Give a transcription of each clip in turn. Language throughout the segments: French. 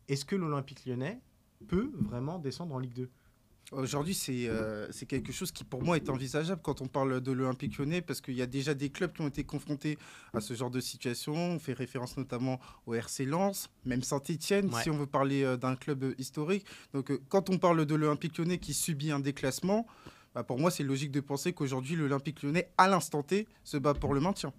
est-ce que l'Olympique Lyonnais peut vraiment descendre en Ligue 2? Aujourd'hui, c'est quelque chose qui, pour moi, est envisageable quand on parle de l'Olympique Lyonnais, parce qu'il y a déjà des clubs qui ont été confrontés à ce genre de situation. On fait référence notamment au RC Lens, même Saint-Étienne, Ouais. si on veut parler d'un club historique. Donc, quand on parle de l'Olympique Lyonnais qui subit un déclassement, bah, pour moi, c'est logique de penser qu'aujourd'hui, l'Olympique Lyonnais, à l'instant T, se bat pour le maintien.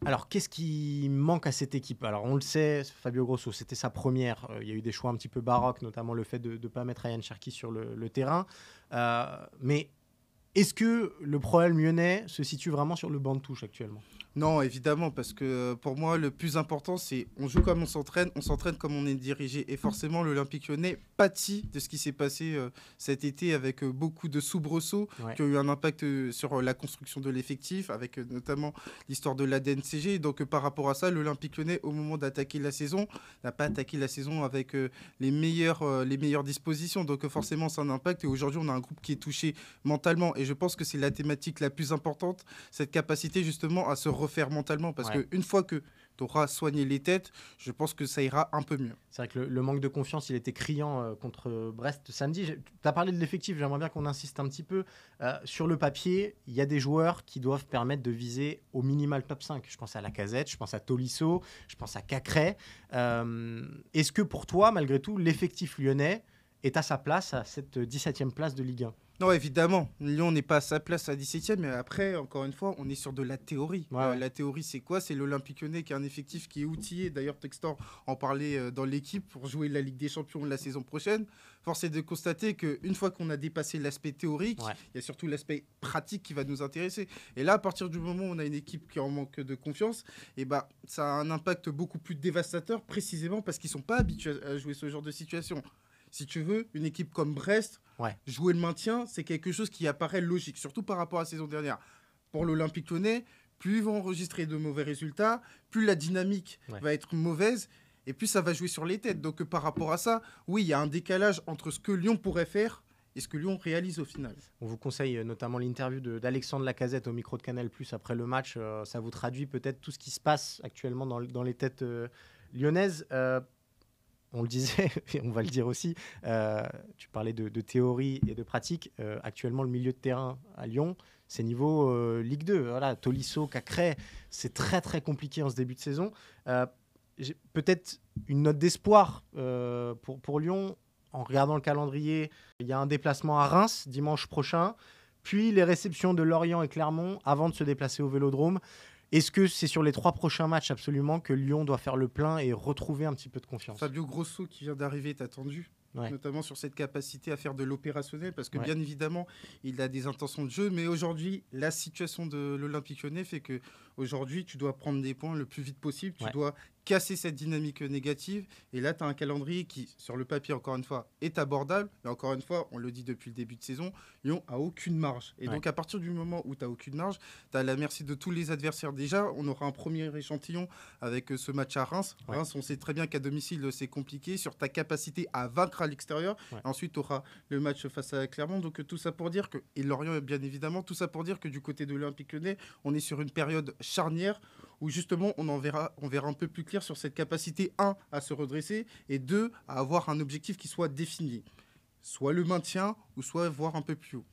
Alors, qu'est-ce qui manque à cette équipe? Alors, on le sait, Fabio Grosso, c'était sa première. Il y a eu des choix un petit peu baroques, notamment le fait de ne pas mettre Ryan Cherki sur le terrain. Mais est-ce que le problème lyonnais se situe vraiment sur le banc de touche actuellement? Non, évidemment, parce que pour moi, le plus important, c'est on joue comme on s'entraîne comme on est dirigé. Et forcément, l'Olympique Lyonnais pâtit de ce qui s'est passé cet été avec beaucoup de soubresauts Ouais. qui ont eu un impact sur la construction de l'effectif, avec notamment l'histoire de l'ADNCG. Donc, par rapport à ça, l'Olympique Lyonnais, au moment d'attaquer la saison, n'a pas attaqué la saison avec les meilleures dispositions. Donc, forcément, c'est un impact. Et aujourd'hui, on a un groupe qui est touché mentalement. Et je pense que c'est la thématique la plus importante, cette capacité justement à se refaire mentalement. Parce Ouais. qu'une fois que tu auras soigné les têtes, je pense que ça ira un peu mieux. C'est vrai que le manque de confiance, il était criant contre Brest samedi. Tu as parlé de l'effectif, j'aimerais bien qu'on insiste un petit peu. Sur le papier, il y a des joueurs qui doivent permettre de viser au minimal top 5. Je pense à Lacazette, je pense à Tolisso, je pense à Cacré. Est-ce que pour toi, malgré tout, l'effectif lyonnais est à sa place à cette 17e place de Ligue 1? Non, évidemment, Lyon n'est pas à sa place à 17e, mais après, encore une fois, on est sur de la théorie. Ouais. La théorie, c'est quoi? C'est l'Olympique Lyonnais qui a un effectif qui est outillé. D'ailleurs, Textor en parlait dans l'équipe pour jouer la Ligue des Champions la saison prochaine. Force est de constater qu'une fois qu'on a dépassé l'aspect théorique, Ouais. il y a surtout l'aspect pratique qui va nous intéresser. Et là, à partir du moment où on a une équipe qui en manque de confiance, et bah, ça a un impact beaucoup plus dévastateur, précisément parce qu'ils ne sont pas habitués à jouer ce genre de situation. Si tu veux, une équipe comme Brest, Ouais. jouer le maintien, c'est quelque chose qui apparaît logique, surtout par rapport à la saison dernière. Pour l'Olympique Lyonnais, plus ils vont enregistrer de mauvais résultats, plus la dynamique va être mauvaise, et plus ça va jouer sur les têtes. Donc par rapport à ça, oui, il y a un décalage entre ce que Lyon pourrait faire et ce que Lyon réalise au final. On vous conseille notamment l'interview d'Alexandre Lacazette au micro de Canal+ après le match. Ça vous traduit peut-être tout ce qui se passe actuellement dans les têtes lyonnaises. On le disait, et on va le dire aussi, tu parlais de théorie et de pratique. Actuellement, le milieu de terrain à Lyon, c'est niveau Ligue 2. Voilà, Tolisso, Cacré, c'est très très compliqué en ce début de saison. J'ai peut-être une note d'espoir pour Lyon. En regardant le calendrier, il y a un déplacement à Reims dimanche prochain, puis les réceptions de Lorient et Clermont avant de se déplacer au Vélodrome. Est-ce que c'est sur les 3 prochains matchs absolument que Lyon doit faire le plein et retrouver un petit peu de confiance? Fabio Grosso qui vient d'arriver est attendu, notamment sur cette capacité à faire de l'opérationnel, parce que bien évidemment, il a des intentions de jeu, mais aujourd'hui, la situation de l'Olympique Lyonnais fait que aujourd'hui, tu dois prendre des points le plus vite possible, tu dois casser cette dynamique négative, et là, tu as un calendrier qui, sur le papier, encore une fois, est abordable, et encore une fois, on le dit depuis le début de saison, Lyon a aucune marge. Et donc, à partir du moment où tu n'as aucune marge, tu as la merci de tous les adversaires. Déjà, on aura un premier échantillon avec ce match à Reims. Reims, on sait très bien qu'à domicile, c'est compliqué, sur ta capacité à vaincre à l'extérieur. Ensuite, tu auras le match face à Clermont. Donc, tout ça pour dire que, et Lorient, bien évidemment, tout ça pour dire que du côté de l'Olympique Lyonnais, on est sur une période charnière où justement on verra un peu plus clair sur cette capacité, 1, à se redresser, et 2, à avoir un objectif qui soit défini. Soit le maintien, ou soit voir un peu plus haut.